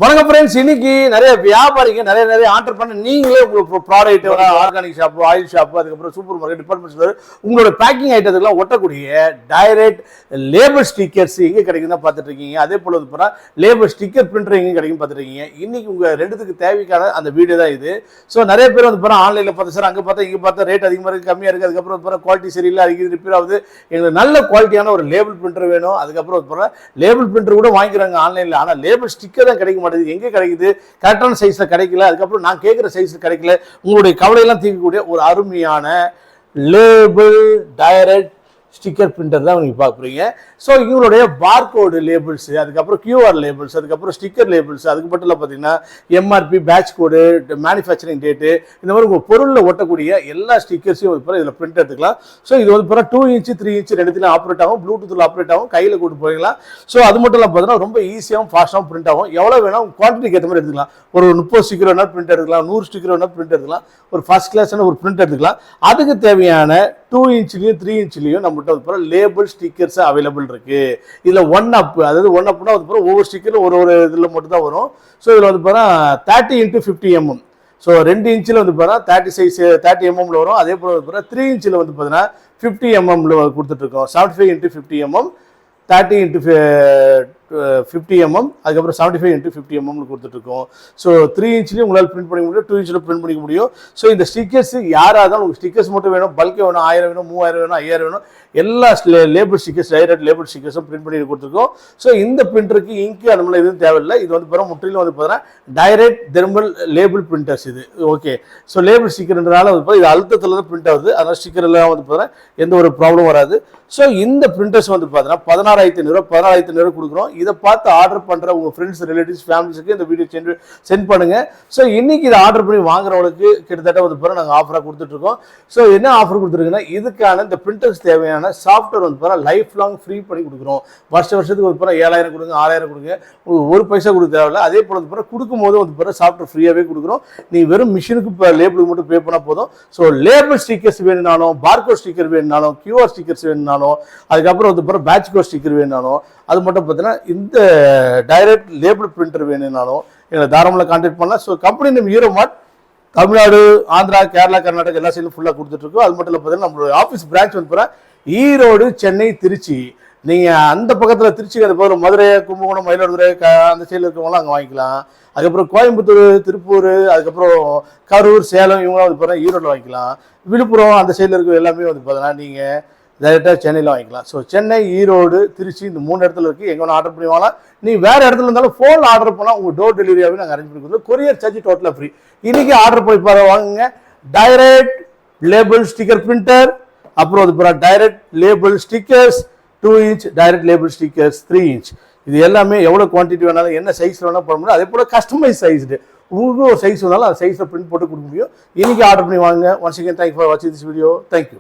வணக்கம் ஃப்ரெண்ட்ஸ். இன்னைக்கு நிறைய வியாபாரிங்க நிறைய ஆர்டர் பண்ண நீங்களே உங்களுக்கு product organic shop, oil shop, அதுக்கப்புறம் சூப்பர் மார்க்கெட், டிபார்ட்மெண்ட் ஸ்டோர் உங்களோட பேக்கிங் ஐட்டத்துக்குலாம் ஒட்டக்கூடிய டைரக்ட் லேபிள் ஸ்டிக்கர்ஸ் எங்கே கிடைக்குதுன்னு பார்த்துட்டு இருக்கீங்க. அதே போல் வந்து போனால் லேபிள் ஸ்டிக்கர் பிரிண்டர் எங்கே கிடைக்கும் பார்த்துட்டு இருக்கீங்க. இன்னைக்கு உங்கள் ரெண்டுத்துக்கு தேவைக்கான அந்த வீடியோ தான் இது. ஸோ நிறைய பேர் வந்து போனால் ஆன்லைனில் பார்த்து சார் அங்கே பார்த்தா இங்கே பார்த்தா ரேட் அதிகமாக இருக்குது, கம்மியாக இருக்குது, அதுக்கப்புறம் போகிற குவாலிட்டி சரியில்லை, அதுக்கு ரிப்பேர் ஆகுது, எங்களுக்கு நல்ல குவாலிட்டியான ஒரு லேபிள் பிரிண்டர் வேணும். அதுக்கப்புறம் போகிற லேபிள் பிரிண்டர் கூட வாங்கிக்கிறாங்க ஆன்லைனில். ஆனால் லேபிள் ஸ்டிக்கர் தான் கிடைக்கும். எங்கே கிடைக்குது? கரெக்டான சைஸ்ல கிடைக்கல, அதுக்கப்புறம் நான் கேட்குற சைஸ்ல கிடைக்கல. உங்களுடைய கவலையெல்லாம் தீர்க்கக்கூடிய ஒரு அருமையான லேபிள் டைரக்ட் ஸ்டிக்கர் பிரிண்டர் தான் நீங்கள் பார்க்க போறீங்க. ஸோ இவங்களுடைய பார்கோடு லேபிள்ஸ், அதுக்கப்புறம் கியூஆர் லேபிள்ஸ், அதுக்கப்புறம் ஸ்டிக்கர் லேபிள்ஸ், அதுக்கு மட்டும் இல்லை பார்த்தீங்கன்னா எம்ஆர்பி, பேட்ச் கோடு, மேனுஃபேக்சரிங் டேட்டு, இந்த மாதிரி உங்கள் பொருளில் ஒட்டக்கூடிய எல்லா ஸ்டிக்கர்ஸையும் இதில் பிரிண்ட் எடுத்துக்கலாம். ஸோ இது வந்து பிறகு 2 இன்ச்சு 3 இன்ச்சு ரெண்டுத்திலும் ஆப்ரேட் ஆகும், ப்ளூடூத்தில் ஆப்ரேட் ஆகும், கையில் கூட்டு போயிடலாம். ஸோ அது மட்டும் இல்லை பார்த்தீங்கன்னா ரொம்ப ஈஸியாகவும் ஃபாஸ்ட்டாகவும் பிரிண்ட் ஆகும். எவ்வளோ வேணும் குவான்டிட்டிக்கு ஏற்ற மாதிரி எடுத்துக்கலாம். ஒரு 30 ஸ்டிக்கர் வேணால் பிரிண்ட் எடுத்துக்கலாம், 100 ஸ்டிக்கர் வேணால் பிரிண்ட் எடுத்துக்கலாம், ஒரு ஃபர்ஸ்ட் கிளாஸான ஒரு பிரிண்ட் எடுத்துக்கலாம். அதுக்கு தேவையான 2 இன்ச்லையும் 3 இன்ச்லையும் நம்மகிட்ட லேபிள் ஸ்டிக்கர்ஸ் அவைலபிள் இருக்கு. இதுல 1 அப், அதாவது 1 அப்னா ஒவ்வொரு ஸ்டிக்கரும் ஒரு இதுல மட்டும் தான் வரும். ஸோ இதுல வந்து பாத்தீங்கன்னா 30 x 50 mm. ஸோ 2 இன்ச்சில் வந்து பார்த்தீங்கன்னா 30 சைஸ் 30 mm வரும். அதே போல வந்து 3 இன்ச்சில் வந்து பார்த்தீங்கன்னா 50 mm கொடுத்துட்டு இருக்கோம். 75 x 50 mm, 30 x 50 mm, அதுக்கப்புறம் 75 x 50 mm கொடுத்துட்ருக்கோம். ஸோ 3 இன்ச்லேயும் உங்களால் பிரிண்ட் பண்ணிக்க முடியும், 2 இன்ச்சில் பிரிண்ட் பண்ணிக்க முடியும். ஸோ இந்த ஸ்டிக்கர்ஸ் யாராக இருந்தாலும் உங்களுக்கு ஸ்டிக்கர்ஸ் மட்டும் வேணும், பல்கே வேணும், 1000 வேணும், 3000 வேணும், 5000 வேணும், எல்லா லேபிள் ஸ்டிக்கர்ஸ், டைரக்ட் லேபிள் ஸ்டிக்கர்ஸும் பிரிண்ட் பண்ணி கொடுத்துருக்கோம். ஸோ இந்த பிரிண்டருக்கு இங்கு அந்த மாதிரி எதுவும் தேவையில்லை. இது வந்து பிறகு முற்றிலும் வந்து பார்த்தீங்கன்னா டைரக்ட் தெர்மல் லேபிள் பிரிண்டர்ஸ் இது. ஓகே, ஸோ லேபிள் ஸ்டிக்கர்ன்றனால வந்து இது அழுத்தத்தில் தான் பிரிண்ட் ஆகுது. அதனால் ஸ்டிக்கர் எல்லாம் வந்து பார்த்தீங்கன்னா எந்த ஒரு ப்ராப்ளம் வராது. ஸோ இந்த பிரிண்டர்ஸ் வந்து பார்த்தீங்கன்னா 16500 கொடுக்குறோம். இதை பார்த்து ஆர்டர் பண்ற உங்க ஃப்ரெண்ட்ஸ், ரிலேட்டிவ்ஸ், ஃபேமிலிஸ்க்கு இந்த வீடியோ சென்ட் பண்ணுங்க. ஸோ இன்னைக்கு இதை ஆர்டர் பண்ணி வாங்குறவங்களுக்கு கிட்டத்தட்ட வந்து பிறகு நாங்கள் ஆஃபராக கொடுத்துட்டு இருக்கோம். ஸோ என்ன ஆஃபர் கொடுத்துருக்குன்னா இதுக்கான இந்த பிரிண்டர்ஸ் தேவையான சாஃப்ட்வேர் வந்து பிறகு லைஃப் லாங் ஃப்ரீ பண்ணி கொடுக்குறோம். வருஷத்துக்கு வந்து பிறகு 7000 கொடுங்க, 6000 கொடுங்க, ஒரு பைசா கொடுக்க தேவையில்லை. அதே போல வந்து பிறகு கொடுக்கும் போது வந்து பிறகு சாஃப்ட்வேர் ஃப்ரீயாகவே கொடுக்குறோம். நீ வெறும் மிஷினுக்கு இப்போ லேபிளுக்கு மட்டும் பே பண்ணால் போதும். ஸோ லேபிள் ஸ்டிக்கர்ஸ் வேணுனாலும், பார்கோட் ஸ்டிக்கர் வேணுனாலும், கியூஆர் ஸ்டிக்கர்ஸ் வேணுனாலும், அதுக்கப்புறம் வந்து பிறகு பேட்ச் கோட் ஸ்டிக்கர் வேணுனாலும், அது மட்டும் பார்த்தீங்கன்னா இந்த டைரக்ட் லேபிள் பிரிண்டர் வேணும்னாலும் எங்களை தாராளமாக கான்டாக்ட் பண்ணலாம். So company name Eromart, Tamil Nadu, Andhra, Kerala, Karnataka எல்லா சைடும் ஃபுல்லாக கொடுத்துட்ருக்கோம். அது மட்டும் இல்லை பார்த்தீங்கன்னா நம்மளோட ஆஃபீஸ் பிரான்ச் வந்து ஈரோடு, சென்னை, திருச்சி. நீங்கள் அந்த பக்கத்தில் திருச்சி, அது போகிற மதுரை, கும்பகோணம், மயிலாடுதுறை அந்த சைடில் இருக்கவங்களாம் அங்கே வாங்கிக்கலாம். அதுக்கப்புறம் கோயம்புத்தூர், திருப்பூர், அதுக்கப்புறம் கரூர், சேலம் இவங்களாம் வந்து பார்த்தீங்கன்னா ஈரோட்டில் வாங்கிக்கலாம். விழுப்புரம் அந்த சைடில் இருக்க எல்லாமே வந்து பார்த்தீங்கன்னா நீங்கள் டைரெக்டாக சென்னையில் வாங்கிக்கலாம். ஸோ சென்னை, ஈரோடு, திருச்சி இந்த 3 இடத்துல இருக்குது. எங்கே வேணால் ஆர்டர் பண்ணி வாங்கலாம். நீ வேறு இடத்துல இருந்தாலும் ஃபோனில் ஆர்டர் பண்ணால் உங்கள் டோர் டெலிவரியாகவே நாங்கள் அரேஞ்ச் பண்ணி கொடுக்குறோம். கொரியர் சார்ஜ் டோட்டலாக ஃப்ரீ. இன்றைக்கி ஆர்டர் போய் வாங்குங்க. டைரக்ட் லேபிள் ஸ்டிக்கர் பிரிண்டர், அப்புறம் அது direct label stickers 2 inch, direct label stickers 3 inch. இது எல்லாமே எவ்வளோ குவான்டிட்டி வேணாலும், என்ன சைஸ் வேணாலும் போட முடியும். அதே போல் கஸ்டமைஸ் சைஸ்டு உங்களுக்கு ஒரு சைஸ் வேணாலும் அந்த சைஸில் பிரிண்ட் போட்டு கொடுக்க முடியும். இன்றைக்கி ஆர்டர் பண்ணி வாங்க. ஒன்ஸ் அகேன் தேங்க்யூ ஃபார் வாட்சிங் திஸ் வீடியோ. தேங்க்யூ.